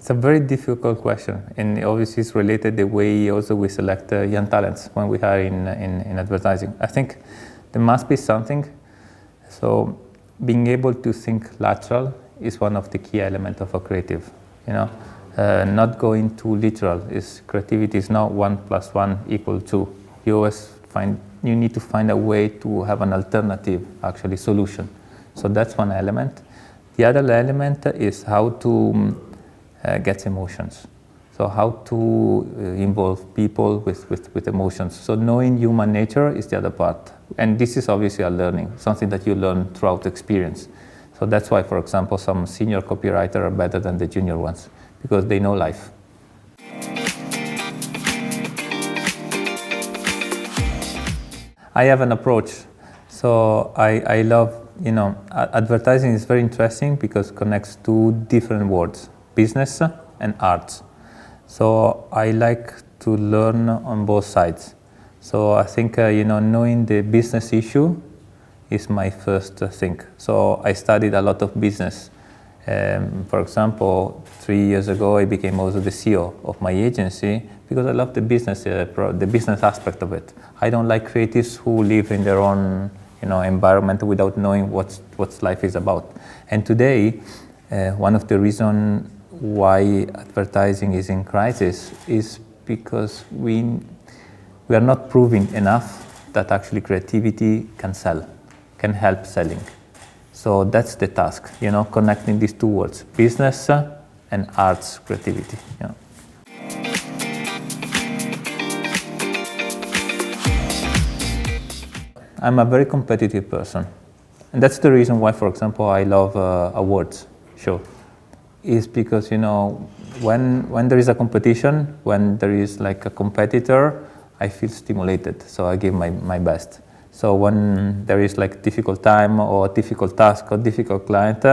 It's a very difficult question, and obviously it's related the way also we select young talents when we are in advertising. I think there must be something. So being able to think lateral is one of the key elements of a creative. Not going too literal. Creativity is not 1 + 1 = 2. You need to find a way to have an alternative actually solution. So that's one element. The other element is how to get emotions. So how to involve people with emotions. So knowing human nature is the other part. And this is obviously a learning, something that you learn throughout experience. So that's why, for example, some senior copywriters are better than the junior ones, because they know life. I have an approach. So I love, advertising is very interesting because it connects two different worlds, business and arts. So I like to learn on both sides. So I think, knowing the business issue is my first thing. So I studied a lot of business. For example, 3 years ago, I became also the CEO of my agency because I love the business aspect of it. I don't like creatives who live in their own, environment without knowing what life is about. And today, one of the reasons why advertising is in crisis is because we are not proving enough that actually creativity can help selling. So that's the task, connecting these two words, business and arts creativity. I'm a very competitive person. And that's the reason why, for example, I love awards show. Is because, when there is a competition, when there is like a competitor, I feel stimulated, so I give my best. So when there is like difficult time or difficult task or difficult client,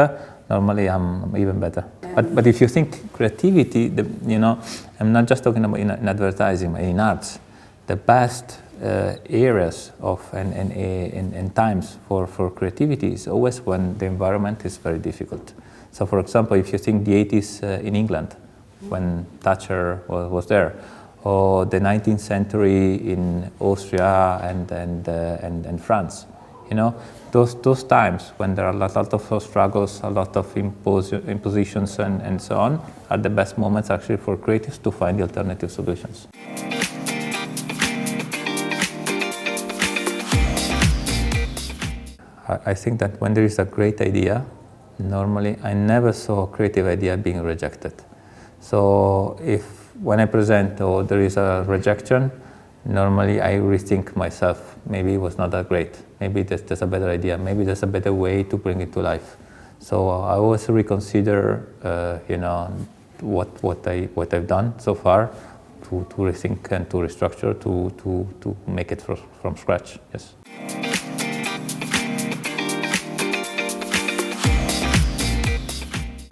normally I'm even better. But if you think creativity, I'm not just talking about in advertising, in arts. The best areas of and times for creativity is always when the environment is very difficult. So for example, if you think the 80s in England, when Thatcher was there, or the 19th century in Austria and France, those times when there are a lot of struggles, a lot of impositions and so on, are the best moments actually for creatives to find the alternative solutions. I think that when there is a great idea, normally I never saw a creative idea being rejected. So when I present or there is a rejection, normally I rethink myself. Maybe it was not that great. Maybe there's a better idea. Maybe there's a better way to bring it to life. So I always reconsider, what I've done so far to rethink and to restructure, to make it from scratch. Yes.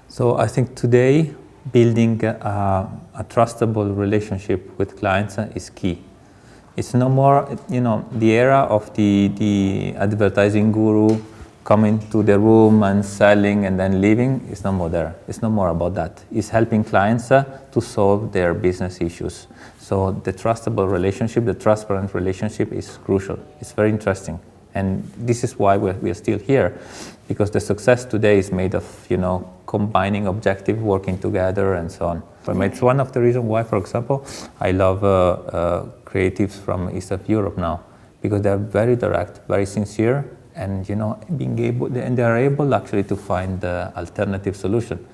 So I think today, building a trustable relationship with clients is key. It's no more, the era of the advertising guru coming to the room and selling and then leaving is no more there. It's no more about that. It's helping clients to solve their business issues. So the trustable relationship, the transparent relationship is crucial. It's very interesting. And this is why we're still here, because the success today is made of, combining objective, working together, and so on. It's one of the reasons why, for example, I love creatives from East of Europe now, because they're very direct, very sincere, and they are able actually to find the alternative solution,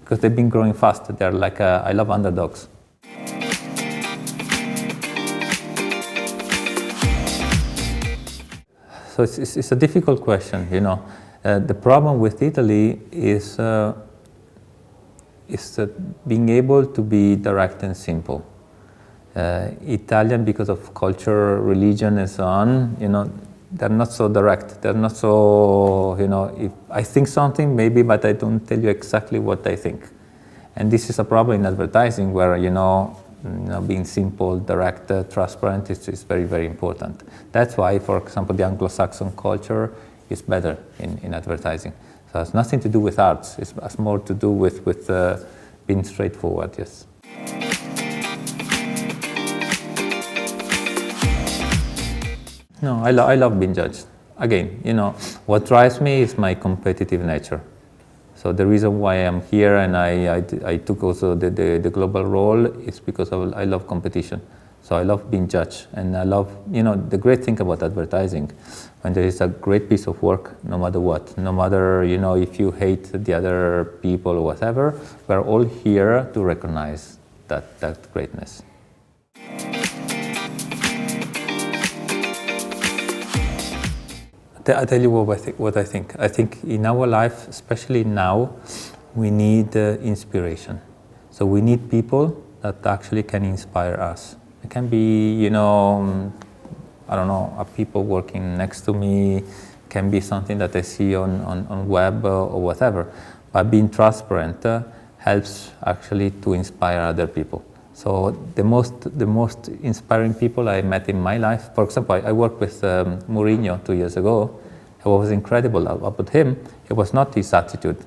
because they've been growing fast. They're like I love underdogs. So it's a difficult question, The problem with Italy is being able to be direct and simple. Italian, because of culture, religion, and so on, they're not so direct. They're not so, if I think something, maybe, but I don't tell you exactly what I think. And this is a problem in advertising where, being simple, direct, transparent is very, very important. That's why, for example, the Anglo-Saxon culture is better in advertising. So it has nothing to do with arts. It has more to do with being straightforward, yes. No, I love being judged. Again, what drives me is my competitive nature. So the reason why I'm here and I took also the global role is because I love competition. So I love being judged, and I love, the great thing about advertising, when there is a great piece of work, no matter what, no matter, if you hate the other people or whatever, we're all here to recognize that greatness. I'll tell you what I think. I think in our life, especially now, we need inspiration. So we need people that actually can inspire us. It can be, I don't know, people working next to me, can be something that I see on web or whatever. But being transparent helps actually to inspire other people. So the most inspiring people I met in my life, for example, I worked with Mourinho 2 years ago. What was incredible about him, it was not his attitude.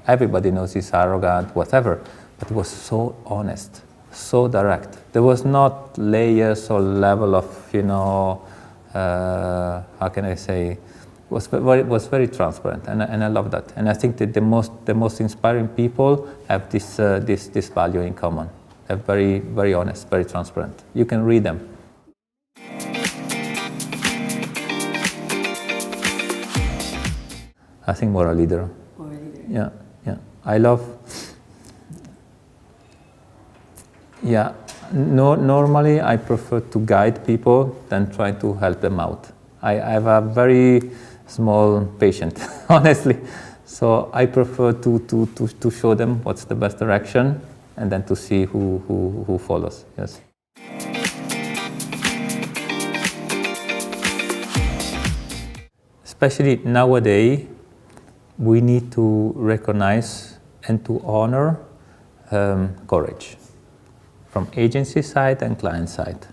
Everybody knows he's arrogant, whatever, but he was so honest, so direct. There was not layers or level of, how can I say, was very transparent, and I love that. And I think that the most inspiring people have this value in common. They're very, very honest, very transparent. You can read them. I think more a leader. More a leader. Yeah. I love. Yeah. No, normally I prefer to guide people than try to help them out. I have a very small patience, honestly. So I prefer to show them what's the best direction, and then to see who follows. Yes. Especially nowadays, we need to recognize and to honor courage from agency side and client side.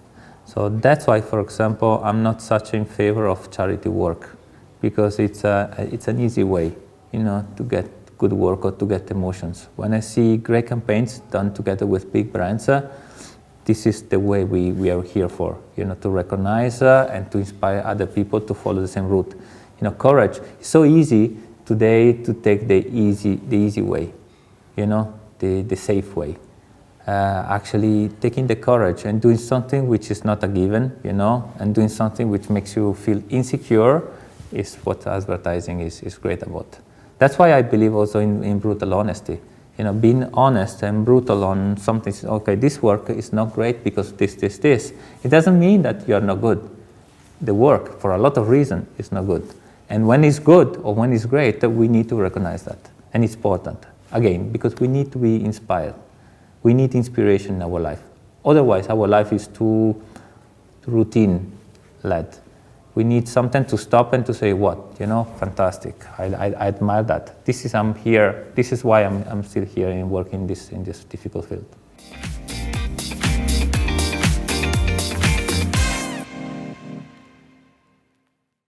So that's why, for example, I'm not such in favor of charity work, because it's an easy way, to get good work or to get emotions. When I see great campaigns done together with big brands, this is the way we are here for, to recognize and to inspire other people to follow the same route. Courage is so easy today to take the easy way, the safe way. Actually taking the courage and doing something which is not a given, and doing something which makes you feel insecure is what advertising is great about. That's why I believe also in brutal honesty. Being honest and brutal on something. Okay, this work is not great because this. It doesn't mean that you are not good. The work, for a lot of reasons, is not good. And when it's good or when it's great, we need to recognize that. And it's important, again, because we need to be inspired. We need inspiration in our life. Otherwise, our life is too routine-led. We need something to stop and to say, what? Fantastic. I admire that. I'm here. This is why I'm still here and working in this difficult field.